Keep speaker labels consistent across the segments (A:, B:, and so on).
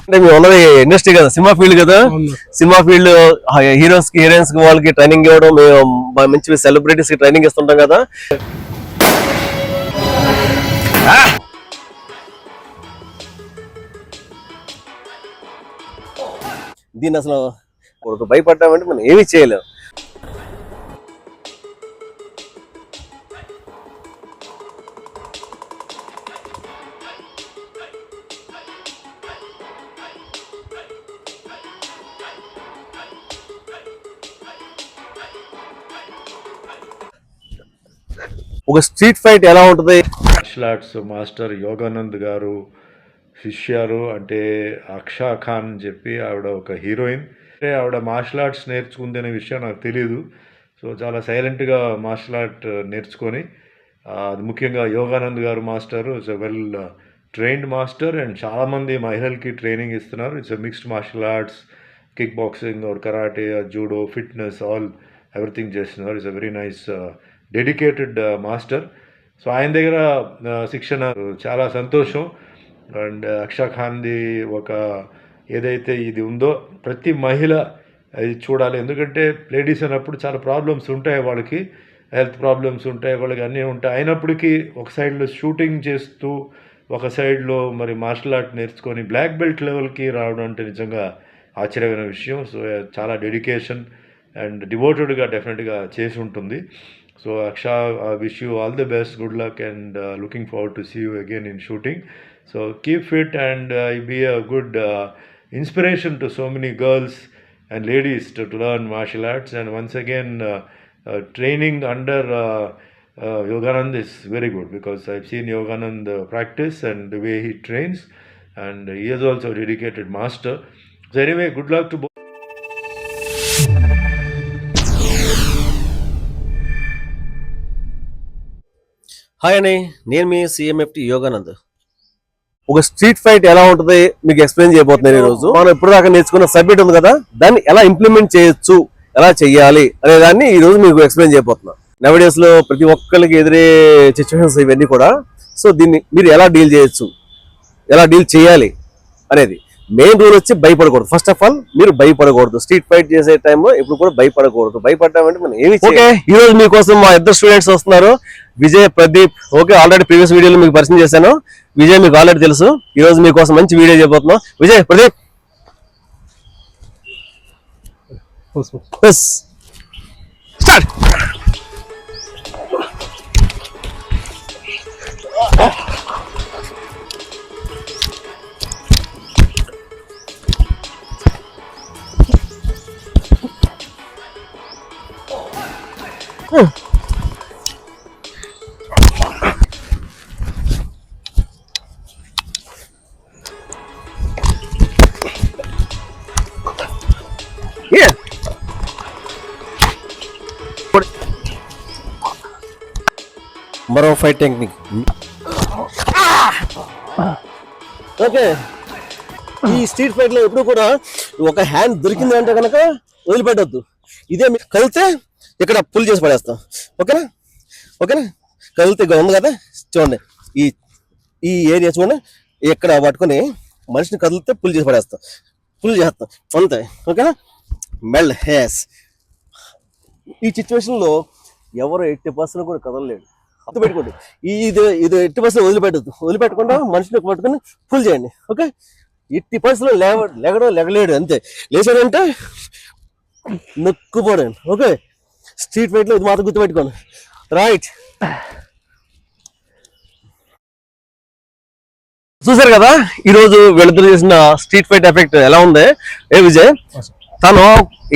A: అంటే మీ ఉన్నది ఇండస్ట్రీ కదా, సినిమా ఫీల్డ్ కదా. సినిమా ఫీల్డ్ హీరోస్ కి హీరోయిన్స్ కి వాళ్ళకి ట్రైనింగ్ ఇవ్వడం, మేము మంచి సెలబ్రిటీస్ కి ట్రైనింగ్ ఇస్తుంటాం కదా. దీన్ని అసలు భయపడ్డామంటే మనం ఏమీ చేయలేము. ఒక స్ట్రీట్ ఫైట్ ఎలా ఉంటుంది?
B: మార్షల్ ఆర్ట్స్ మాస్టర్ యోగానంద్ గారు శిష్యారు అంటే అక్షా ఖాన్ అని చెప్పి ఆవిడ ఒక హీరోయిన్. అంటే ఆవిడ మార్షల్ ఆర్ట్స్ నేర్చుకుంది అనే విషయం నాకు తెలియదు. సో చాలా సైలెంట్గా మార్షల్ ఆర్ట్ నేర్చుకొని అది ముఖ్యంగా యోగానంద్ గారు master it's well trained master and చాలామంది మహిళలకి ట్రైనింగ్ ఇస్తున్నారు. It's mixed martial arts, kick boxing or karate, judo, fitness all everything చేస్తున్నారు. It's a very nice dedicated master. So ఆయన దగ్గర శిక్షణ చాలా సంతోషం. అండ్ అక్షా ఖాన్ది ఒక ఏదైతే ఇది ఉందో ప్రతి మహిళ అది చూడాలి. ఎందుకంటే లేడీస్ అన్నప్పుడు చాలా ప్రాబ్లమ్స్ ఉంటాయి, వాళ్ళకి హెల్త్ ప్రాబ్లమ్స్ ఉంటాయి, వాళ్ళకి అన్నీ ఉంటాయి. అయినప్పటికీ ఒక సైడ్లో షూటింగ్ చేస్తూ ఒక సైడ్లో మరి మార్షల్ ఆర్ట్ నేర్చుకొని బ్లాక్ బెల్ట్ లెవెల్కి రావడం అంటే నిజంగా ఆశ్చర్యమైన విషయం. సో చాలా డెడికేషన్ అండ్ డివోటెడ్గా డెఫినెట్గా చేసి ఉంటుంది. So Aksha, I wish you all the best, good luck, and looking forward to see you again in shooting. So keep fit and be a good inspiration to so many girls and ladies to learn martial arts. And once again, training under Yoganand is very good because I've seen Yoganand practice and the way he trains, and he is also a dedicated master. So anyway, good luck to both.
A: Hi అండి, నేను మీ CMFT Yoganand. ఒక street fight ఎలా ఉంటుంది మీకు explain చేయబోతున్నాను ఈరోజు. మనం ఇప్పుడు దాకా నేర్చుకున్న సబ్జెక్ట్ ఉంది కదా, దాన్ని ఎలా ఇంప్లిమెంట్ చేయొచ్చు, ఎలా చెయ్యాలి అనే దాన్ని ఈ రోజు మీకు ఎక్స్ప్లెయిన్ చేయబోతున్నాను. నవడేస్ లో ప్రతి ఒక్కరికి ఎదురే సిచ్యువేషన్స్ ఇవన్నీ కూడా. సో దీన్ని మీరు ఎలా డీల్ చేయొచ్చు, ఎలా డీల్ చేయాలి అనేది మెయిన్ రూల్ వచ్చి భయపడకూడదు. ఫస్ట్ ఆఫ్ ఆల్ మీరు భయపడకూడదు. స్ట్రీట్ ఫైట్ చేసే టైంలో ఇప్పుడు కూడా భయపడకూడదు. భయపడ్డామంటే మనం ఏమి. ఓకే, ఈ రోజు మీకోసం మా ఇద్దరు స్టూడెంట్స్ వస్తున్నారు, Vijay, Pradeep. Okay, already previous వీడియోలో మీకు పరిచయం చేశాను. విజయ్ మీకు ఆల్రెడీ తెలుసు. ఈ రోజు మీకోసం మంచి వీడియో చేయబోతున్నాం. విజయ్, ప్రదీప్, స్టార్ట్. మరో ఫైట్ టెక్నిక్. ఓకే, ఈ స్ట్రీట్ ఫైట్ లో ఎప్పుడు కూడా ఒక హ్యాండ్ దొరికింది అంటే కనుక వదిలిపెట్టద్దు. ఇదే మీకు కలితే ఇక్కడ పుల్ చేసి పడేస్తాం. ఓకేనా? ఓకేనా? కలితే ఉంది కదా, చూడండి ఈ ఏరియా చూడండి, ఇక్కడ పట్టుకొని మనిషిని కదిలితే పుల్ చేసి పడేస్తాం, పుల్ చేస్తాం అంతే. ఓకేనా? మెల్ హేస్. ఈ సిచ్యువేషన్లో ఎవరు 80% కూడా కదలలేడు. పెట్టుకోండి, ఇది 80% వదిలిపెట్టకుండా మనిషిని పట్టుకొని పుల్ చేయండి. ఓకే, 80% లెగలేడు అంతే. లేచాడంటే నొక్కుపోడండి. ఓకే, స్ట్రీట్ ఫైట్ లో ఇది మాత్రం గుర్తుపెట్టుకోండి. రైట్, చూసారు కదా ఈరోజు వీళ్ళిద్దరు చేసిన స్ట్రీట్ ఫైట్ ఎఫెక్ట్ ఎలా ఉంది. ఏ విజయ్, తను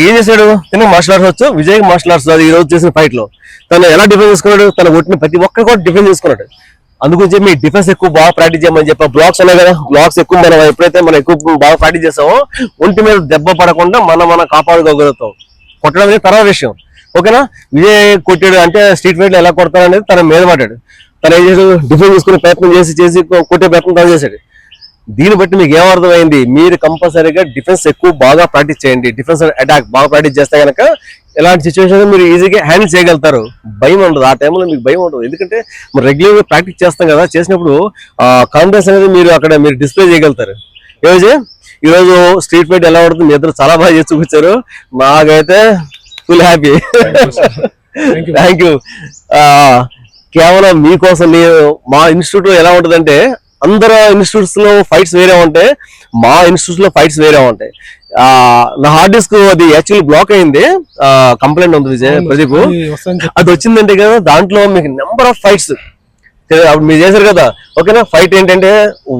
A: ఏం చేశాడు? తను మార్షల్ ఆర్ట్స్ వచ్చు, విజయ్ మార్షల్ ఆర్ట్స్ అది. ఈ రోజు చేసిన ఫైట్ లో తను ఎలా డిఫెన్స్ చేసుకున్నాడు? తన ఒట్టిని ప్రతి ఒక్కరు కూడా డిఫెన్స్ చేసుకున్నాడు. అందుగురించి మీ డిఫెన్స్ ఎక్కువ బాగా ప్రాక్టీస్ చేయమని చెప్పా. బ్లాక్స్ ఉన్నాయి కదా, బ్లాక్స్ ఎక్కువ మనం ఎప్పుడైతే మనం ఎక్కువ బాగా ప్రాక్టీస్ చేస్తామో ఒంటి మీద దెబ్బ పడకుండా మనం కాపాడుకోగలుగుతాం. కొట్టడం అనేది తర్వాత విషయం. ఓకేనా? విజయ్ కొట్టాడు అంటే స్ట్రీట్ ఫైట్ లో ఎలా కొడతాడు అనేది తన మీద పడ్డాడు. తను ఏం చేసాడు? డిఫెన్స్ చేసుకునే ప్రయత్నం చేసి కొట్టే ప్రయత్నం తను చేశాడు. దీన్ని బట్టి మీకు ఏమర్థమైంది? మీరు కంపల్సరీగా డిఫెన్స్ ఎక్కువ బాగా ప్రాక్టీస్ చేయండి. డిఫెన్స్ అటాక్ బాగా ప్రాక్టీస్ చేస్తే కనుక ఇలాంటి సిచ్యువేషన్ మీరు ఈజీగా హ్యాండిల్ చేయగలుగుతారు. భయం ఉండదు, ఆ టైంలో మీకు భయం ఉండదు. ఎందుకంటే మనం రెగ్యులర్గా ప్రాక్టీస్ చేస్తాం కదా, చేసినప్పుడు కాన్ఫిడెన్స్ అనేది మీరు అక్కడ డిస్ప్లే చేయగలుగుతారు. ఏ విజయ్ ఈ రోజు స్ట్రీట్ ఫైట్ ఎలా పడుతుంది మీ ఇద్దరు చాలా బాగా చేసి చూపించారు. నాకైతే ఫుల్ హ్యాపీ. Thank you. కేవలం మీకోసం మా ఇన్స్టిట్యూట్ లో ఎలా ఉంటదంటే అందరు ఇన్స్టిట్యూట్స్ లో ఫైట్స్ వేరే ఉంటాయి, మా ఇన్స్టిట్యూట్ లో ఫైట్స్ వేరే ఉంటాయి. నా హార్డ్ డిస్క్ అది యాక్చువల్లీ బ్లాక్ అయింది, కంప్లైంట్ ఉంది విజయ్ ప్రదీప్. అది వచ్చిందంటే కదా దాంట్లో మీకు నెంబర్ ఆఫ్ ఫైట్స్ మీరు చేశారు కదా. ఓకేనా, ఫైట్ ఏంటంటే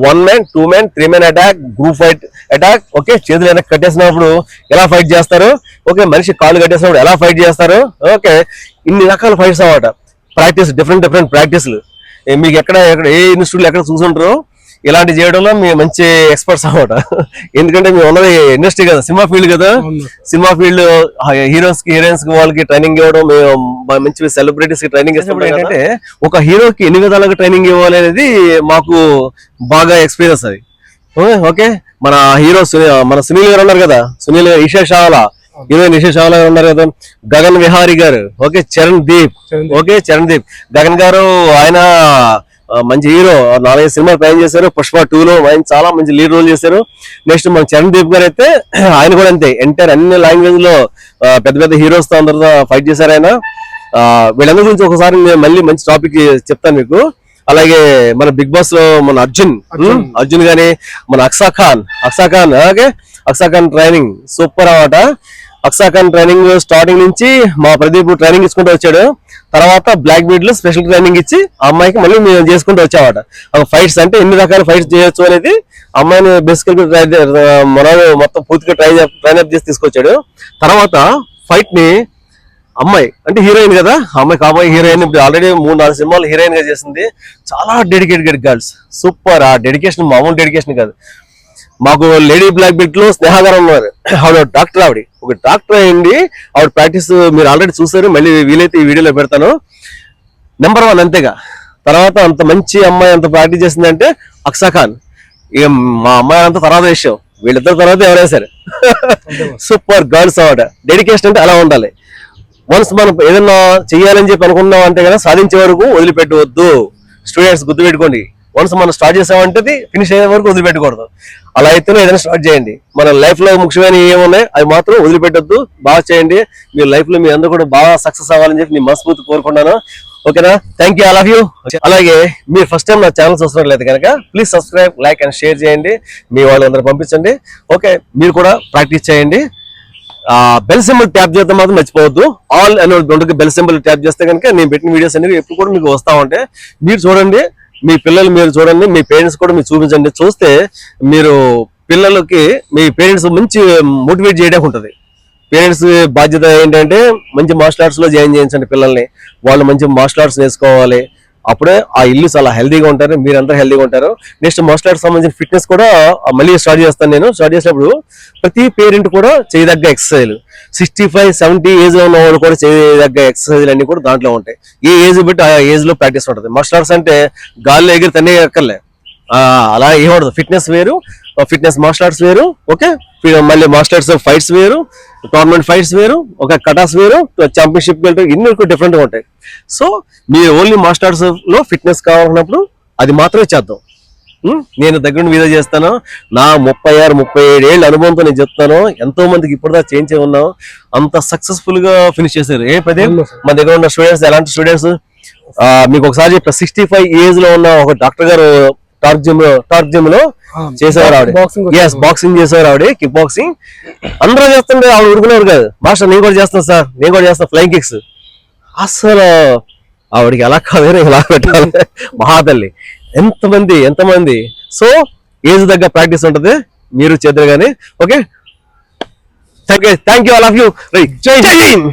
A: 1 man 2 man 3 man attack, group fight attack. Okay, చేతులు వెనక్కి కట్టేసినప్పుడు ఎలా ఫైట్ చేస్తారు, ఓకే మనిషి కాళ్ళు కట్టేసినప్పుడు ఎలా ఫైట్ చేస్తారు. ఓకే, ఇన్ని రకాల ఫైట్స్ అన్నమాట. ప్రాక్టీస్ డిఫరెంట్ ప్రాక్టీస్లు మీకు ఎక్కడ ఏ ఇన్స్టిట్యూట్ ఎక్కడ చూసుంటారో ఇలాంటి చేయడంలో మేము మంచి ఎక్స్పర్ట్స్ అన్నమాట. ఎందుకంటే మేము ఉన్నది ఇండస్ట్రీ కదా, సినిమా ఫీల్డ్ కదా. సినిమా ఫీల్డ్ హీరోస్ కి హీరోయిన్స్ కి వాళ్ళకి ట్రైనింగ్ ఇవ్వడం, మేము మంచి సెలబ్రిటీస్ కి ట్రైనింగ్ ఇచ్చినప్పుడు ఏంటంటే ఒక హీరోకి ఎన్ని విధాలుగా ట్రైనింగ్ ఇవ్వాలి అనేది మాకు బాగా ఎక్స్పీరియన్స్ అది. ఓకే, మన హీరో మన సునీల్ గారు ఉన్నారు కదా, సునీల్ గారు, ఈషా చావ్లా హీరోయిన్ ఈషా చావ్లా గారు ఉన్నారు కదా, గగన్ విహారీ గారు, ఓకే చరణ్ దీప్, ఓకే చరణ్ దీప్ గగన్ గారు ఆయన మంచి హీరో, 4-5 సినిమాలు ట్రైన్ చేశారు. పుష్ప 2లో ఆయన చాలా మంచి లీడ్ రోల్ చేశారు. నెక్స్ట్ మన చరణ్ దీప్ గారు అయితే ఆయన కూడా అంతే, ఎంటైర్ అన్ని లాంగ్వేజ్ లో పెద్ద హీరోస్ తో అందరితో ఫైట్ చేశారు ఆయన. వీళ్ళందరి గురించి ఒకసారి నేను మళ్ళీ మంచి టాపిక్ చెప్తాను మీకు. అలాగే మన బిగ్ బాస్ లో మన అర్జున్ గాని, మన Aksa Khan okay Aksa Khan training super అన్నమాట. అక్సా ఖాన్ ట్రైనింగ్ స్టార్టింగ్ నుంచి మా ప్రదీప్ ట్రైనింగ్ ఇచ్చుకుంటూ వచ్చాడు. తర్వాత బ్లాక్ బీట్ లో స్పెషల్ ట్రైనింగ్ ఇచ్చి ఆ అమ్మాయికి మళ్ళీ మేము చేసుకుంటూ వచ్చామట. ఫైట్స్ అంటే ఎన్ని రకాల ఫైట్స్ చేయొచ్చు అనేది అమ్మాయిని బేసికల్ మొత్తం పూర్తిగా ట్రైన్ అప్ చేసి తీసుకొచ్చాడు. తర్వాత ఫైట్ ని అమ్మాయి అంటే హీరోయిన్ కదా, అమ్మాయి కాబోయే హీరోయిన్ ఇప్పుడు ఆల్రెడీ 3-4 సినిమాలు హీరోయిన్ గా చేసింది. చాలా డెడికేటెడ్ గర్ల్స్, సూపర్. ఆ డెడికేషన్ మామూలు డెడికేషన్ కాదు. మాకు లేడీ బ్లాక్ బెల్ట్ లో స్నేహ గారు ఉన్నారు, ఆవిడ డాక్టర్. ఒక డాక్టర్ అయ్యింది. ఆవిడ ప్రాక్టీస్ మీరు ఆల్రెడీ చూసారు, మళ్ళీ వీలైతే ఈ వీడియోలో పెడతాను. నెంబర్ 1 అంతేగా. తర్వాత అంత మంచి అమ్మాయి అంత ప్రాక్టీస్ చేసిందంటే అక్సా ఖాన్. ఇక మా అమ్మాయి అంతా తర్వాత విషయం, వీళ్ళిద్దరు తర్వాత ఎవరైనా సరే సూపర్ గర్ల్స్ ఆవిడ. డెడికేషన్ అంటే అలా ఉండాలి. వన్స్ మనం ఏదన్నా చెయ్యాలని చెప్పి అనుకున్నాం అంటే కదా సాధించే వరకు వదిలిపెట్టవద్దు. స్టూడెంట్స్ గుర్తుపెట్టుకోండి, వన్స్ మనం స్టార్ట్ చేసామంటే ఫినిష్ అయ్యే వరకు వదిలిపెట్టకూడదు. అలా అయితేనే ఏదైనా స్టార్ట్ చేయండి. మన లైఫ్ లో ముఖ్యమైన ఏమున్నాయి అవి మాత్రం వదిలిపెట్టొద్దు, బాగా చేయండి. మీ లైఫ్ లో మీ అందరూ కూడా బాగా సక్సెస్ అవ్వాలని చెప్పి నేను మనస్ఫూర్తి కోరుకున్నాను. ఓకేనా, thank you, I love you. అలాగే మీరు ఫస్ట్ టైం నా ఛానల్ చూస్తున్నట్లయితే కనుక please subscribe, like and share చేయండి. మీ వాళ్ళందరూ పంపించండి. ఓకే, మీరు కూడా ప్రాక్టీస్ చేయండి. బెల్ సింబల్ ట్యాప్ చేస్తే మాత్రం మర్చిపోవద్దు. ఆల్ అని బెల్ సింబల్ ట్యాప్ చేస్తే కనుక నేను పెట్టిన వీడియోస్ అనేవి ఎప్పుడు కూడా మీకు వస్తా ఉంటాయి. మీరు చూడండి, మీ పిల్లలు మీరు చూడండి, మీ పేరెంట్స్ కూడా మీరు చూపించండి. చూస్తే మీరు పిల్లలకి మీ పేరెంట్స్ మంచి మోటివేట్ చేయడానికి ఉంటుంది. పేరెంట్స్ బాధ్యత ఏంటంటే మంచి మార్షల్ ఆర్ట్స్ లో జాయిన్ చేయించండి పిల్లల్ని. వాళ్ళు మంచి మార్షల్ ఆర్ట్స్ నేర్చుకోవాలి. అప్పుడే ఆ ఇల్లు చాలా హెల్దీగా ఉంటారు, మీరంతా హెల్దీగా ఉంటారు. నెక్స్ట్ మార్షల్ ఆర్ట్స్ సంబంధించిన ఫిట్నెస్ కూడా మళ్ళీ స్టార్ట్ చేస్తాను నేను. స్టార్ట్ చేసినప్పుడు ప్రతి పేరెంట్ కూడా చేయదగ్గ ఎక్సర్సైజ్ 65-70 ఏజ్ లో ఉన్న వాళ్ళు కూడా చేయదగ్గ ఎక్సర్సైజ్లు అన్ని కూడా దాంట్లో ఉంటాయి. ఏ ఏజ్ బట్టి ఆ ఏజ్ లో ప్రాక్టీస్ ఉంటుంది. మార్షల్ ఆర్ట్స్ అంటే గాల్లో ఎగిరి తన్నే ఎక్కర్లే, అలా ఏమడదు. ఫిట్నెస్ వేరు, ఫిట్నెస్ మార్షల్ ఆర్ట్స్ వేరు. ఓకే, మళ్ళీ మార్షల్ ఆర్ట్స్ ఫైట్స్ వేరు, టోర్నమెంట్ ఫైట్స్ వేరు, ఒక కటాస్ వేరు, ఛాంపియన్షిప్ వెళ్తారు, ఇన్ని డిఫరెంట్ గా ఉంటాయి. సో మీరు ఓన్లీ మార్షల్ ఆర్ట్స్ లో ఫిట్నెస్ కావాలన్నప్పుడు అది మాత్రమే చేద్దాం. నేను దగ్గర వీడియో చేస్తాను. నా 36-37 ఏళ్ళ అనుభవంతో నేను చెప్తాను. ఎంతో మందికి ఇప్పుడుదా చేంజ్ ఉన్నాం, అంత సక్సెస్ఫుల్ గా ఫినిష్ చేశారు. మన దగ్గర ఉన్న స్టూడెంట్స్ ఎలాంటి స్టూడెంట్స్ మీకు ఒకసారి చెప్పా, 65 ఏజ్ లో ఉన్న ఒక డాక్టర్ గారు టార్క్ జిమ్ లో చేసేవారు ఆవిడ. బాక్సింగ్ చేసేవారు ఆవిడ, కిక్ బాక్సింగ్. అందరూ చేస్తుంటే ఆవిడ ఊరుకునేవారు కాదు. మాస్టర్ నేను కూడా చేస్తాను సార్, నేను కూడా చేస్తాను ఫ్లైయింగ్ కిక్స్. అసలు ఆవిడకి ఎలా కాదు ఇలా పెట్టాలి. మహాతల్లి, ఎంతమంది. సో ఏజ్ దగ్గర ప్రాక్టీస్ ఉంటది, మీరు చేద్దరు కానీ. Okay, thank you, I love you. జై హింద్.